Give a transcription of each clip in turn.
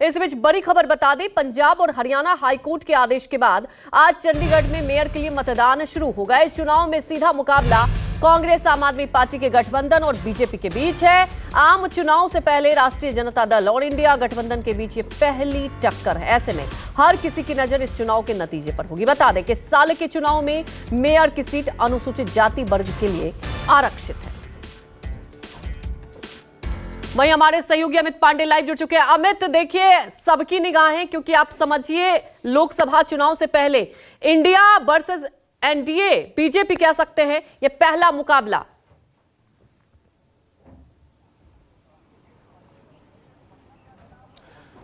इस बीच बड़ी खबर बता दें, पंजाब और हरियाणा हाईकोर्ट के आदेश के बाद आज चंडीगढ़ में मेयर के लिए मतदान शुरू हो गए। चुनाव में सीधा मुकाबला कांग्रेस आम आदमी पार्टी के गठबंधन और बीजेपी के बीच है। आम चुनाव से पहले राष्ट्रीय जनता दल और इंडिया गठबंधन के बीच ये पहली टक्कर है। ऐसे में हर किसी की नजर इस चुनाव के नतीजे पर होगी। बता दें कि इस साल के चुनाव में मेयर की सीट अनुसूचित जाति वर्ग के लिए आरक्षित है। वहीं हमारे सहयोगी अमित पांडे लाइव जुड़ चुके हैं। अमित, देखिए सबकी निगाहें, क्योंकि आप समझिए लोकसभा चुनाव से पहले इंडिया वर्सेस एनडीए बीजेपी कह सकते हैं ये पहला मुकाबला।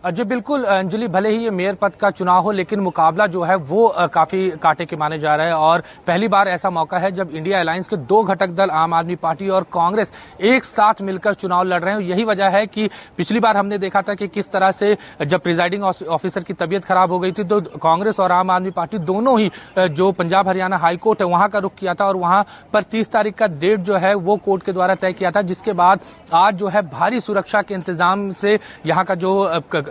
जी बिल्कुल अंजलि, भले ही ये मेयर पद का चुनाव हो लेकिन मुकाबला जो है वो काफी कांटे के माने जा रहा है और पहली बार ऐसा मौका है जब इंडिया अलायंस के दो घटक दल आम आदमी पार्टी और कांग्रेस एक साथ मिलकर चुनाव लड़ रहे हैं। यही वजह है कि पिछली बार हमने देखा था कि किस तरह से जब प्रिजाइडिंग ऑफिसर की तबीयत खराब हो गई थी तो कांग्रेस और आम आदमी पार्टी दोनों ही जो पंजाब हरियाणा हाईकोर्ट है वहां का रुख किया था और वहां पर 30 तारीख का डेट जो है वो कोर्ट के द्वारा तय किया था, जिसके बाद आज जो है भारी सुरक्षा के इंतजाम से यहाँ का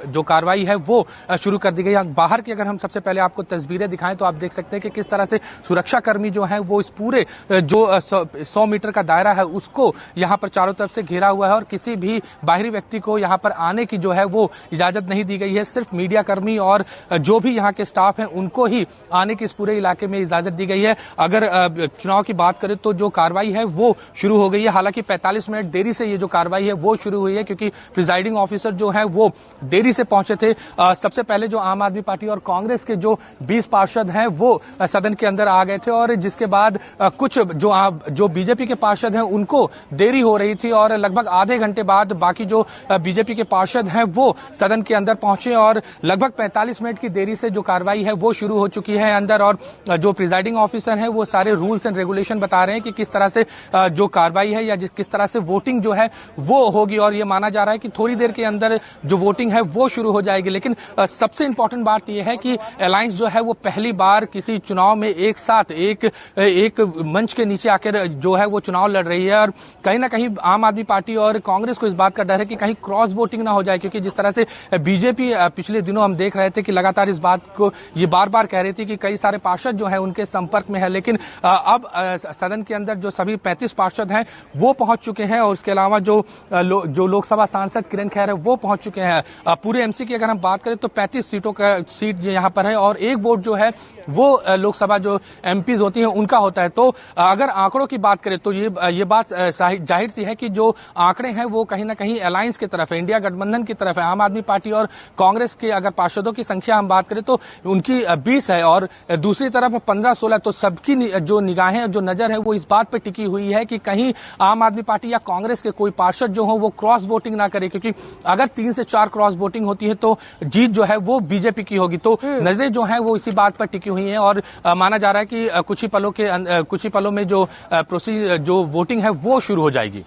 जो कार्रवाई है वो शुरू कर दी गई। बाहर की अगर हम सबसे पहले आपको तस्वीरें दिखाएं तो आप देख सकते हैं कि किस तरह से सुरक्षा कर्मी जो है वो इस पूरे जो 100 मीटर का दायरा है उसको यहाँ पर चारों तरफ से घेरा हुआ है और किसी भी बाहरी व्यक्ति को यहाँ पर आने की जो है वो इजाजत नहीं दी गई है। सिर्फ मीडिया कर्मी और जो भी यहाँ के स्टाफ है उनको ही आने की इस पूरे इलाके में इजाजत दी गई है। अगर चुनाव की बात करें तो जो कार्रवाई है वो शुरू हो गई है। हालांकि 45 मिनट देरी से ये जो कार्रवाई है वो शुरू हुई है क्योंकि प्रिजाइडिंग ऑफिसर जो है वो देरी से पहुंचे थे। सबसे पहले जो आम आदमी पार्टी और कांग्रेस के जो 20 पार्षद हैं वो सदन के अंदर आ गए थे और जिसके बाद कुछ जो बीजेपी के पार्षद हैं उनको देरी हो रही थी और लगभग आधे घंटे बाद बाकी जो बीजेपी के पार्षद हैं वो सदन के अंदर पहुंचे और लगभग 45 मिनट की देरी से जो कार्रवाई है वो शुरू हो चुकी है अंदर। और जो प्रिजाइडिंग ऑफिसर हैं वो सारे रूल्स एंड रेगुलेशन बता रहे हैं कि किस तरह से जो कार्रवाई है या किस तरह से वोटिंग जो है वो होगी और ये माना जा रहा है कि थोड़ी देर के अंदर जो वोटिंग है वो शुरू हो जाएगी। लेकिन सबसे इंपॉर्टेंट बात यह है कि अलायंस जो है वो पहली बार किसी चुनाव में एक साथ एक मंच के नीचे आकर जो है वो चुनाव लड़ रही है और कहीं ना कहीं आम आदमी पार्टी और कांग्रेस को इस बात का डर है कि कहीं क्रॉस वोटिंग ना हो जाए, क्योंकि जिस तरह से बीजेपी पिछले दिनों हम देख रहे थे कि लगातार इस बात को ये बार बार कह रही थी कि कई सारे पार्षद जो है उनके संपर्क में है, लेकिन अब सदन के अंदर जो सभी 35 पार्षद हैं वो पहुंच चुके हैं और उसके अलावा जो लोकसभा सांसद किरण खैर है वो पहुंच चुके हैं। पूरे एमसी की अगर हम बात करें तो 35 सीटों का सीट यहाँ पर है और एक वोट जो है वो लोकसभा जो एमपीज होती हैं उनका होता है। तो अगर आंकड़ों की बात करें तो ये बात जाहिर सी है कि जो आंकड़े हैं वो कहीं ना कहीं अलायंस की तरफ है, इंडिया गठबंधन की तरफ है। आम आदमी पार्टी और कांग्रेस के अगर पार्षदों की संख्या हम बात करें तो उनकी 20 है और दूसरी तरफ 15-16। तो सबकी जो निगाहें जो नजर है वो इस बात पर टिकी हुई है कि कहीं आम आदमी पार्टी या कांग्रेस के कोई पार्षद जो हो वो क्रॉस वोटिंग ना करे, क्योंकि अगर 3 से 4 क्रॉस वोटिंग होती है तो जीत जो है वो बीजेपी की होगी। तो नजरें जो हैं वो इसी बात पर टिकी हुई हैं और माना जा रहा है कि कुछ ही पलों में जो वोटिंग है वो शुरू हो जाएगी।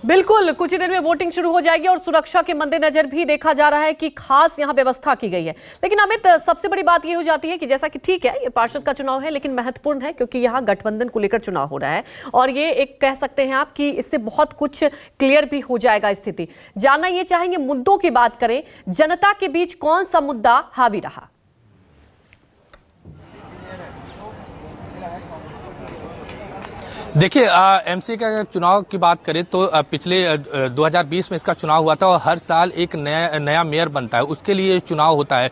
बिल्कुल, कुछ ही देर में वोटिंग शुरू हो जाएगी और सुरक्षा के मद्देनजर भी देखा जा रहा है कि खास यहां व्यवस्था की गई है। लेकिन अमित, सबसे बड़ी बात यह हो जाती है कि जैसा कि ठीक है ये पार्षद का चुनाव है लेकिन महत्वपूर्ण है क्योंकि यहां गठबंधन को लेकर चुनाव हो रहा है और ये एक कह सकते हैं आप कि इससे बहुत कुछ क्लियर भी हो जाएगा स्थिति। जानना ये चाहेंगे, मुद्दों की बात करें, जनता के बीच कौन सा मुद्दा हावी रहा? देखिए एमसी का चुनाव की बात करें तो पिछले 2020 में इसका चुनाव हुआ था और हर साल एक नया मेयर बनता है, उसके लिए चुनाव होता है।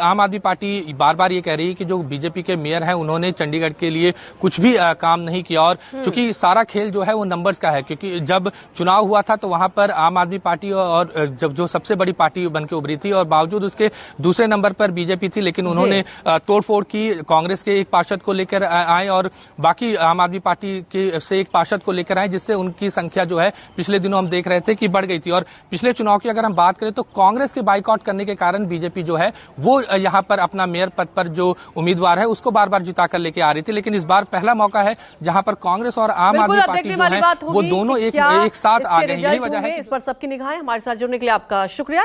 आम आदमी पार्टी बार बार ये कह रही है कि जो बीजेपी के मेयर हैं उन्होंने चंडीगढ़ के लिए कुछ भी काम नहीं किया और चूंकि सारा खेल जो है वो नंबर्स का है, क्योंकि जब चुनाव हुआ था तो वहां पर आम आदमी पार्टी और जब जो सबसे बड़ी पार्टी बनकर उभरी थी और बावजूद उसके दूसरे नंबर पर बीजेपी थी, लेकिन उन्होंने तोड़फोड़ की, कांग्रेस के एक पार्षद को लेकर आए और बाकी आम आदमी पार्टी से एक पार्षद को लेकर आए, जिससे उनकी संख्या जो है पिछले दिनों हम देख रहे थे कि बढ़ गई थी। और पिछले चुनाव की अगर हम बात करें तो कांग्रेस के बाइकआउट करने के कारण बीजेपी जो है वो यहाँ पर अपना मेयर पद पर जो उम्मीदवार है उसको बार बार जिताकर लेके आ रही थी, लेकिन इस बार पहला मौका है जहां पर कांग्रेस और आम आदमी पार्टी जो है वो दोनों एक साथ आ गए। यही वजह है। इस पर सबकी निगाहें। हमारे साथ जुड़ने के लिए आपका शुक्रिया।